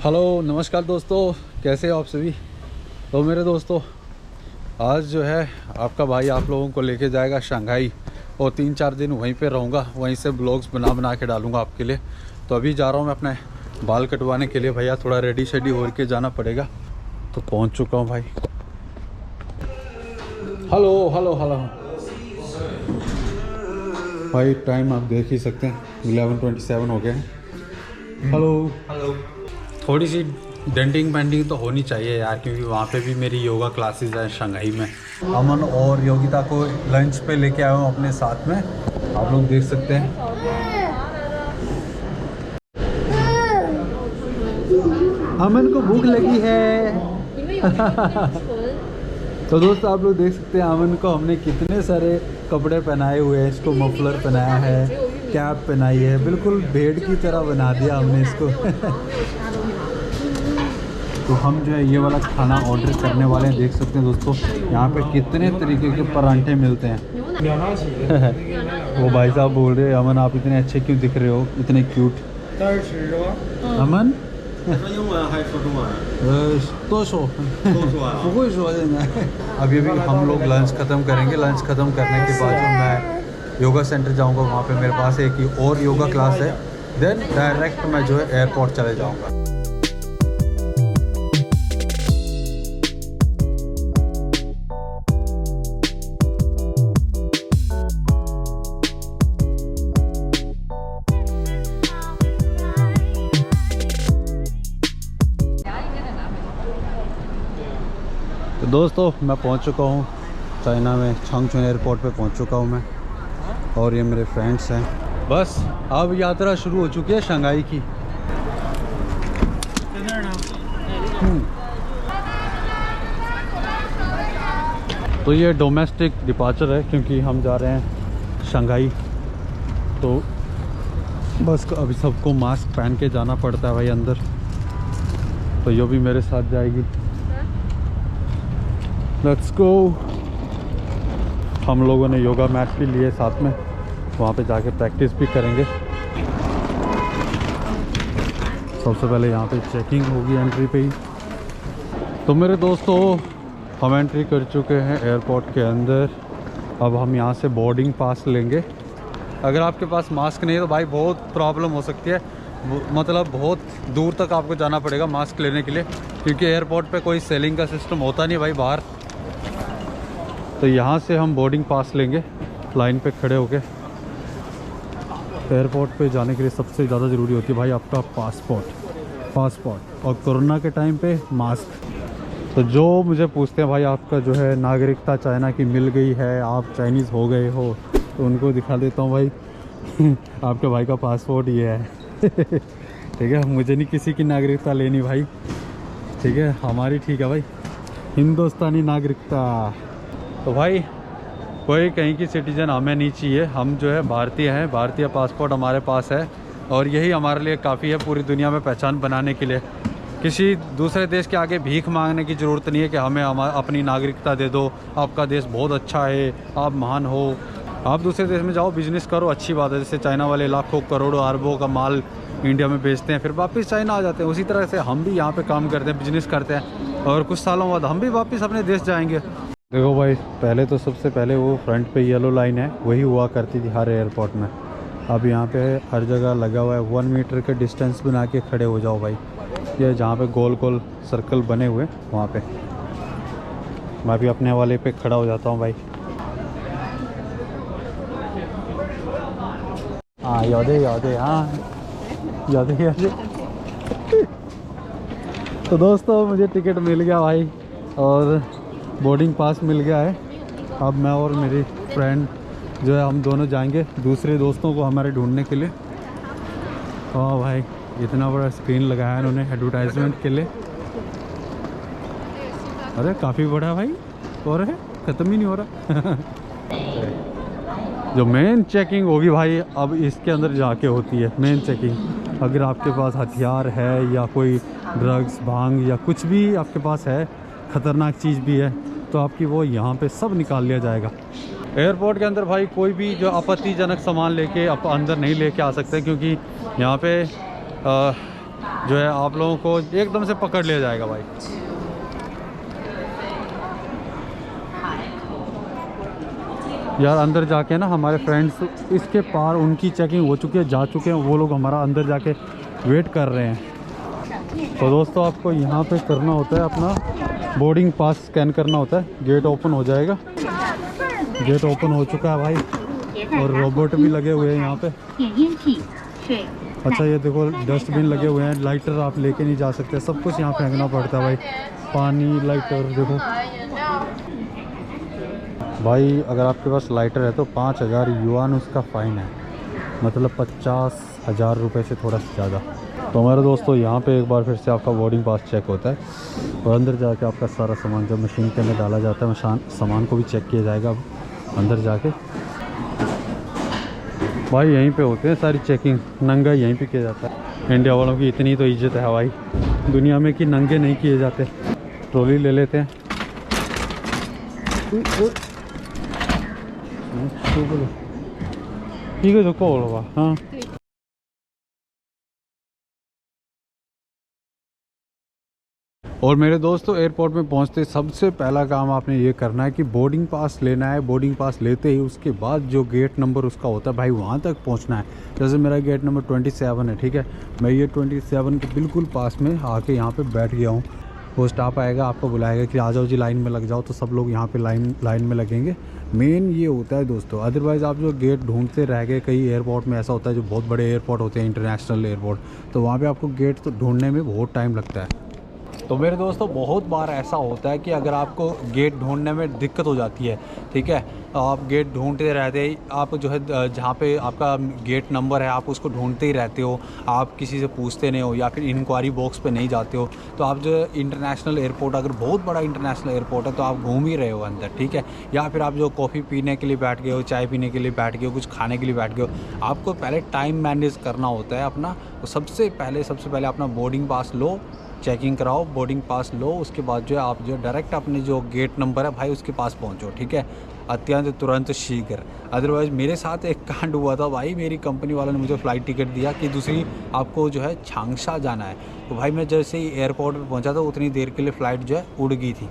Hello नमस्कार दोस्तों, कैसे हो आप सभी। तो मेरे दोस्तों, आज जो है आपका भाई आप लोगों को लेके जाएगा शंघाई और 3-4 दिन वहीं पे रहूँगा। वहीं से ब्लॉग्स बना के डालूँगा आपके लिए। तो अभी जा रहा हूँ मैं अपने बाल कटवाने के लिए। भैया थोड़ा रेडी शेडी हो के जाना पड़ेगा। तो पहुँच चुका हूँ भाई। हेलो हेलो हेलो भाई, टाइम आप देख ही सकते हैं 11:27 हो गए हैं। Hello hello. थोड़ी सी डेंटिंग पेंटिंग तो होनी चाहिए यार, क्योंकि वहाँ पे भी मेरी योगा क्लासेस हैं शंघाई में। अमन और योगिता को लंच पे लेके आया हूँ अपने साथ में, आप लोग देख सकते हैं। अमन को भूख लगी है। तो दोस्तों आप लोग देख सकते हैं अमन को हमने कितने सारे कपड़े पहनाए हुए हैं। इसको मफलर पहनाया है, कैप पहनाई है, बिल्कुल भेड़ की तरह बना दिया हमने इसको। तो हम जो है ये वाला खाना ऑर्डर करने वाले हैं। देख सकते हैं दोस्तों, यहाँ पे कितने तरीके के परांठे मिलते हैं। वो भाई साहब बोल रहे हैं, अमन आप इतने अच्छे क्यों दिख रहे हो, इतने क्यूट। अमन तो शो अभी हम लोग लंच ख़त्म करेंगे। लंच ख़त्म करने के बाद जो मैं योगा सेंटर जाऊंगा, वहाँ पे मेरे पास एक और योगा क्लास है। देन डायरेक्ट मैं जो है एयरपोर्ट चले जाऊंगा। तो दोस्तों मैं पहुंच चुका हूं चाइना में, चंगचुन एयरपोर्ट पे पहुंच चुका हूं मैं, और ये मेरे फ्रेंड्स हैं। बस अब यात्रा शुरू हो चुकी है शंघाई की। तो ये डोमेस्टिक डिपार्चर है, क्योंकि हम जा रहे हैं शंघाई। तो बस अभी सबको मास्क पहन के जाना पड़ता है भाई अंदर। तो ये भी मेरे साथ जाएगी। Let's go. हम लोगों ने योगा मैट भी लिए साथ में, वहाँ पे जाके प्रैक्टिस भी करेंगे। सबसे पहले यहाँ पे चेकिंग होगी एंट्री पे ही। तो मेरे दोस्तों हम एंट्री कर चुके हैं एयरपोर्ट के अंदर। अब हम यहाँ से बोर्डिंग पास लेंगे। अगर आपके पास मास्क नहीं है तो भाई बहुत प्रॉब्लम हो सकती है। मतलब बहुत दूर तक आपको जाना पड़ेगा मास्क लेने के लिए, क्योंकि एयरपोर्ट पे कोई सेलिंग का सिस्टम होता नहीं भाई बाहर। तो यहाँ से हम बोर्डिंग पास लेंगे लाइन पे खड़े होके। एयरपोर्ट पे जाने के लिए सबसे ज़्यादा ज़रूरी होती है भाई आपका पासपोर्ट और कोरोना के टाइम पे मास्क। तो जो मुझे पूछते हैं भाई आपका जो है नागरिकता चाइना की मिल गई है, आप चाइनीज़ हो गए हो, तो उनको दिखा देता हूँ भाई आपके भाई का पासपोर्ट ये है। ठीक है, मुझे नहीं किसी की नागरिकता लेनी भाई, ठीक है, हमारी ठीक है भाई, हिंदुस्तानी नागरिकता। तो भाई कोई कहीं की सिटीज़न हमें नहीं चाहिए, हम जो है भारतीय हैं, भारतीय पासपोर्ट हमारे पास है और यही हमारे लिए काफ़ी है पूरी दुनिया में पहचान बनाने के लिए। किसी दूसरे देश के आगे भीख मांगने की ज़रूरत नहीं है कि हमें अपनी नागरिकता दे दो, आपका देश बहुत अच्छा है, आप महान हो। आप दूसरे देश में जाओ, बिज़नेस करो, अच्छी बात है। जैसे चाइना वाले लाखों करोड़ों अरबों का माल इंडिया में बेचते हैं, फिर वापस चाइना आ जाते हैं। उसी तरह से हम भी यहाँ पे काम करते हैं, बिजनेस करते हैं, और कुछ सालों बाद हम भी वापस अपने देश जाएंगे। देखो भाई, पहले तो सबसे पहले वो फ्रंट पे येलो लाइन है, वही हुआ करती थी हर एयरपोर्ट में। अब यहाँ पे हर जगह लगा हुआ है 1 मीटर के डिस्टेंस बना के खड़े हो जाओ भाई। ये जहाँ पे गोल गोल सर्कल बने हुए वहाँ पे मैं भी अपने वाले पे खड़ा हो जाता हूँ भाई। हाँ यादे हाँ यादे। तो दोस्तों मुझे टिकट मिल गया भाई और बोर्डिंग पास मिल गया है। अब मैं और मेरी फ्रेंड जो है हम दोनों जाएंगे दूसरे दोस्तों को हमारे ढूंढने के लिए। हाँ भाई, इतना बड़ा स्क्रीन लगाया है इन्होंने एडवर्टाइजमेंट के लिए। अरे काफ़ी बड़ा भाई, और है ख़त्म ही नहीं हो रहा। जो मेन चेकिंग होगी भाई अब इसके अंदर जाके होती है मेन चेकिंग। अगर आपके पास हथियार है या कोई ड्रग्स भांग या कुछ भी आपके पास है, ख़तरनाक चीज़ भी है, तो आपकी वो यहाँ पे सब निकाल लिया जाएगा। एयरपोर्ट के अंदर भाई कोई भी जो आपत्तिजनक सामान लेके आप अंदर नहीं लेके आ सकते, क्योंकि यहाँ पे जो है आप लोगों को एकदम से पकड़ लिया जाएगा भाई। यार अंदर जाके ना हमारे फ्रेंड्स इसके पार उनकी चेकिंग हो चुकी है, जा चुके हैं वो लोग, हमारा अंदर जाके वेट कर रहे हैं। तो दोस्तों आपको यहाँ पे करना होता है अपना बोर्डिंग पास स्कैन करना होता है। गेट ओपन हो जाएगा, गेट ओपन हो चुका है भाई, और रोबोट भी लगे हुए हैं यहाँ पे। अच्छा ये देखो डस्टबिन लगे हुए हैं, लाइटर आप लेके नहीं जा सकते, सब कुछ यहाँ फेंकना पड़ता है भाई, पानी लाइटर। देखो भाई अगर आपके पास लाइटर है तो 5000 युआन उसका फ़ाइन है, मतलब 50,000 रुपये से थोड़ा सा ज़्यादा। तो हमारे दोस्तों यहाँ पे एक बार फिर से आपका बोर्डिंग पास चेक होता है और अंदर जाके आपका सारा सामान जब मशीन के अंदर डाला जाता है, सामान को भी चेक किया जाएगा अंदर जाके। भाई यहीं पे होते हैं सारी चेकिंग, नंगा यहीं पे किया जाता है। इंडिया वालों की इतनी तो इज्जत है भाई दुनिया में कि नंगे नहीं किए जाते। ट्रॉली ले लेते हैं। ठीक है तो होगा हाँ। और मेरे दोस्तों एयरपोर्ट में पहुंचते सबसे पहला काम आपने ये करना है कि बोर्डिंग पास लेना है। बोर्डिंग पास लेते ही उसके बाद जो गेट नंबर उसका होता है भाई वहाँ तक पहुंचना है। जैसे मेरा गेट नंबर 27 है, ठीक है, मैं ये 27 के बिल्कुल पास में आके यहाँ पे बैठ गया हूँ। वो स्टाफ आएगा, आपको बुलाएगा कि आ जाओ जी लाइन में लग जाओ, तो सब लोग यहाँ पे लाइन में लगेंगे। मेन ये होता है दोस्तों, अदरवाइज़ आप जो गेट ढूंढते रह गए, कई एयरपोर्ट में ऐसा होता है जो बहुत बड़े एयरपोर्ट होते हैं इंटरनेशनल एयरपोर्ट, तो वहाँ पर आपको गेट तो ढूंढने में बहुत टाइम लगता है। तो मेरे दोस्तों बहुत बार ऐसा होता है कि अगर आपको गेट ढूंढने में दिक्कत हो जाती है, ठीक है, आप गेट ढूंढते रहते ही आप जो है जहाँ पे आपका गेट नंबर है आप उसको ढूंढते ही रहते हो, आप किसी से पूछते नहीं हो या फिर इंक्वायरी बॉक्स पे नहीं जाते हो, तो आप जो इंटरनेशनल एयरपोर्ट, अगर बहुत बड़ा इंटरनेशनल एयरपोर्ट है तो आप घूम ही रहे हो अंदर, ठीक है, या फिर आप जो कॉफ़ी पीने के लिए बैठ गए हो, चाय पीने के लिए बैठ गए हो, कुछ खाने के लिए बैठ गए हो, आपको पहले टाइम मैनेज करना होता है अपना। तो सबसे पहले अपना बोर्डिंग पास लो, चेकिंग कराओ, बोर्डिंग पास लो, उसके बाद जो है आप जो डायरेक्ट अपने जो गेट नंबर है भाई उसके पास पहुंचो, ठीक है, अत्यंत तुरंत शीघ्र। अदरवाइज़ मेरे साथ एक कांड हुआ था भाई, मेरी कंपनी वालों ने मुझे फ़्लाइट टिकट दिया कि दूसरी आपको जो है छांगशा जाना है, तो भाई मैं जैसे ही एयरपोर्ट पर पहुँचा तो उतनी देर के लिए फ़्लाइट जो है उड़ गई थी,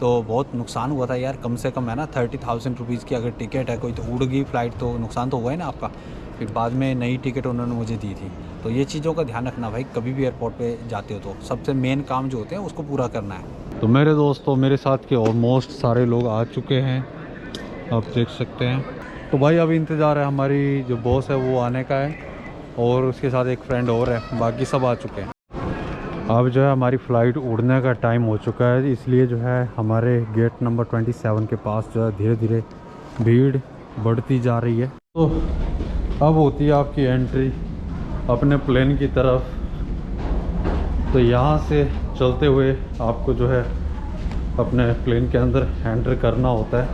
तो बहुत नुकसान हुआ था यार। कम से कम है ना 30,000 रुपीज़ की अगर टिकट है कोई, तो उड़ गई फ़्लाइट तो नुकसान तो हुआ है ना आपका। फिर बाद में नई टिकट उन्होंने मुझे दी थी। तो ये चीज़ों का ध्यान रखना भाई, कभी भी एयरपोर्ट पे जाते हो तो सबसे मेन काम जो होते हैं उसको पूरा करना है। तो मेरे दोस्तों मेरे साथ के ऑलमोस्ट सारे लोग आ चुके हैं, आप देख सकते हैं। तो भाई अभी इंतज़ार है, हमारी जो बॉस है वो आने का है और उसके साथ एक फ्रेंड और है, बाकी सब आ चुके हैं। अब जो है हमारी फ़्लाइट उड़ने का टाइम हो चुका है, इसलिए जो है हमारे गेट नंबर 27 के पास जो है धीरे धीरे भीड़ बढ़ती जा रही है। तो अब होती है आपकी एंट्री अपने प्लेन की तरफ। तो यहाँ से चलते हुए आपको जो है अपने प्लेन के अंदर एंटर करना होता है।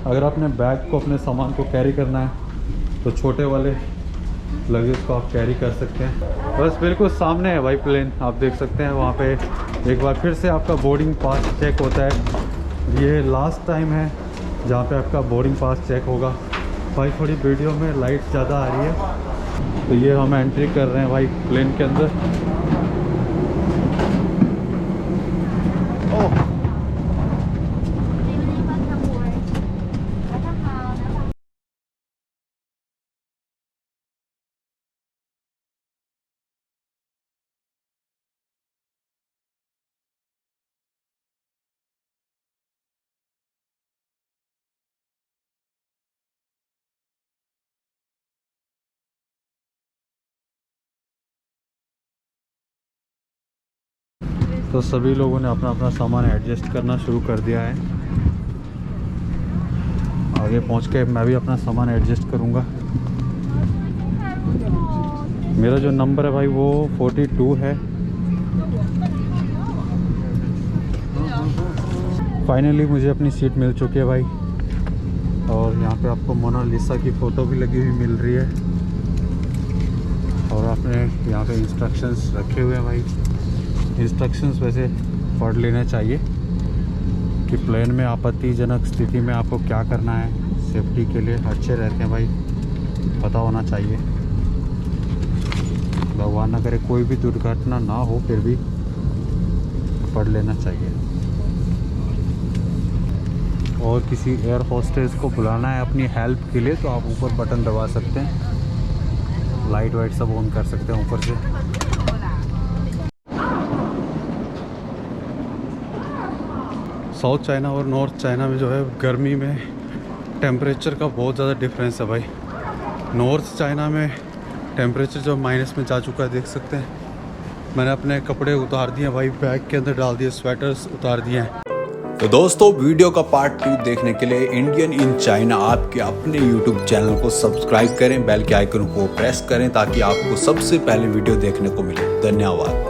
अगर आपने बैग को, अपने सामान को कैरी करना है तो छोटे वाले लगेज को आप कैरी कर सकते हैं। बस बिल्कुल सामने है भाई प्लेन, आप देख सकते हैं। वहाँ पे एक बार फिर से आपका बोर्डिंग पास चेक होता है। ये लास्ट टाइम है जहाँ पे आपका बोर्डिंग पास चेक होगा। भाई थोड़ी वीडियो में लाइट ज़्यादा आ रही है, तो ये हम एंट्री कर रहे हैं भाई प्लेन के अंदर। तो सभी लोगों ने अपना अपना सामान एडजस्ट करना शुरू कर दिया है। आगे पहुंच के मैं भी अपना सामान एडजस्ट करूंगा। मेरा जो नंबर है भाई वो 42 है। फाइनली मुझे अपनी सीट मिल चुकी है भाई, और यहाँ पे आपको मोनालिसा की फ़ोटो भी लगी हुई मिल रही है। और आपने यहाँ पे इंस्ट्रक्शंस रखे हुए हैं भाई। इंस्ट्रक्शंस वैसे पढ़ लेना चाहिए कि प्लेन में आपत्तिजनक स्थिति में आपको क्या करना है, सेफ्टी के लिए अच्छे रहते हैं भाई, पता होना चाहिए। भगवान ना करे कोई भी दुर्घटना ना हो, फिर भी पढ़ लेना चाहिए। और किसी एयर होस्टेस को बुलाना है अपनी हेल्प के लिए तो आप ऊपर बटन दबा सकते हैं, लाइट वाइट सब ऑन कर सकते हैं ऊपर से। साउथ चाइना और नॉर्थ चाइना में जो है गर्मी में टेम्परेचर का बहुत ज़्यादा डिफरेंस है भाई। नॉर्थ चाइना में टेम्परेचर जो माइनस में जा चुका है, देख सकते हैं। मैंने अपने कपड़े उतार दिए भाई, बैग के अंदर डाल दिए, स्वेटर्स उतार दिए हैं। तो दोस्तों वीडियो का पार्ट 2 देखने के लिए इंडियन इन चाइना आपके अपने YouTube चैनल को सब्सक्राइब करें, बेल के आइकन को प्रेस करें ताकि आपको सबसे पहले वीडियो देखने को मिले। धन्यवाद।